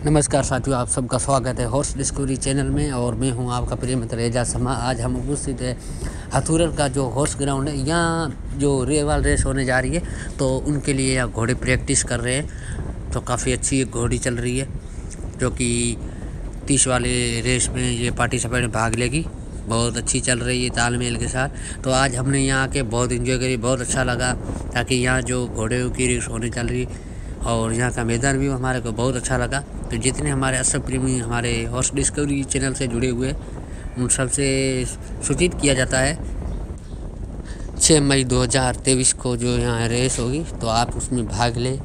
नमस्कार साथियों, आप सबका स्वागत है हॉर्स डिस्कवरी चैनल में। और मैं हूं आपका प्रिय मित्र एजाज शर्मा। आज हम उपस्थित है हथुरल का जो हॉर्स ग्राउंड है, यहाँ जो रेवाल रेस होने जा रही है, तो उनके लिए यहाँ घोड़े प्रैक्टिस कर रहे हैं। तो काफ़ी अच्छी एक घोड़ी चल रही है जो कि 30 वाले रेस में ये पार्टिसिपेट में भाग लेगी। बहुत अच्छी चल रही है तालमेल के साथ। तो आज हमने यहाँ आके बहुत इन्जॉय करी, बहुत अच्छा लगा, ताकि यहाँ जो घोड़े की रेस होने चल रही और यहाँ का मैदान भी हमारे को बहुत अच्छा लगा। तो जितने हमारे असर प्रेमी हमारे हॉर्स डिस्कवरी चैनल से जुड़े हुए उन सबसे सूचित किया जाता है 6 मई 2023 को जो यहाँ रेस होगी, तो आप उसमें भाग लें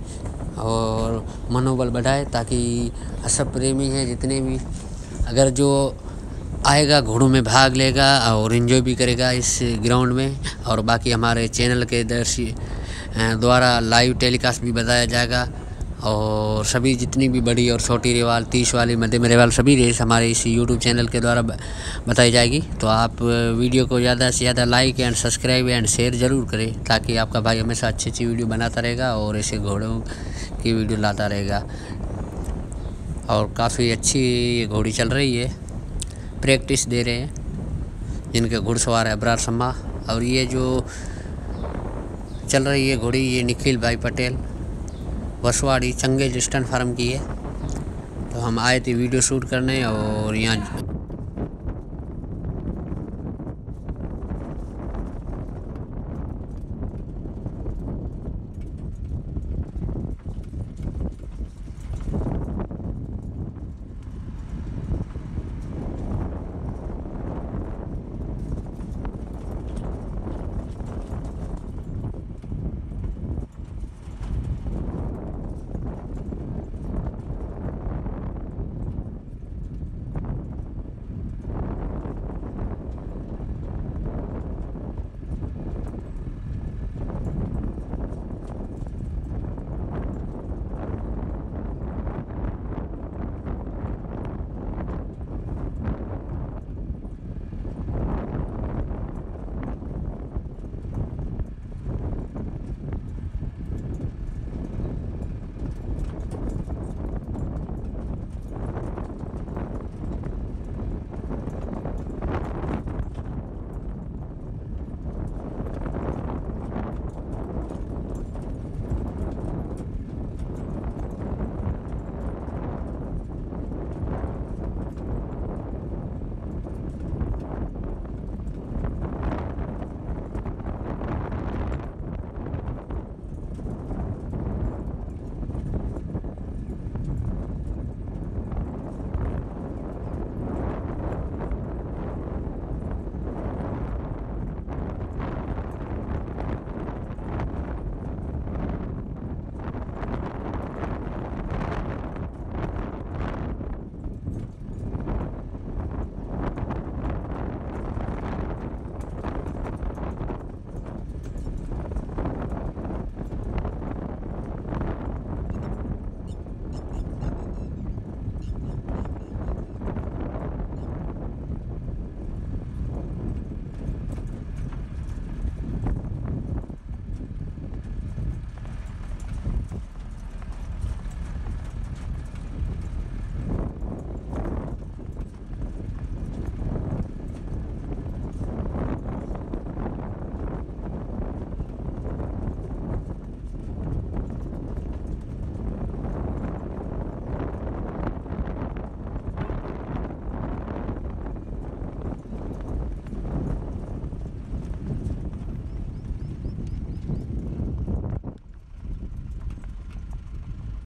और मनोबल बढ़ाए, ताकि असर प्रेमी हैं जितने भी, अगर जो आएगा घोड़ों में भाग लेगा और एंजॉय भी करेगा इस ग्राउंड में। और बाकी हमारे चैनल के दर्शी द्वारा लाइव टेलीकास्ट भी बताया जाएगा, और सभी जितनी भी बड़ी और छोटी रेवाल, 30 वाली, मध्यम रेवाल, सभी रेस हमारे इस यूट्यूब चैनल के द्वारा बताई जाएगी। तो आप वीडियो को ज़्यादा से ज़्यादा like and subscribe and share ज़रूर करें, ताकि आपका भाई हमेशा अच्छी अच्छी वीडियो बनाता रहेगा और ऐसे घोड़ों की वीडियो लाता रहेगा। और काफ़ी अच्छी ये घोड़ी चल रही है, प्रैक्टिस दे रहे हैं जिनके घुड़सवार है अबरार शर्मा। और ये जो चल रही है घोड़ी, ये निखिल भाई पटेल वसवाड़ी चंगेज स्टन फार्म की है। तो हम आए थे वीडियो शूट करने और यहाँ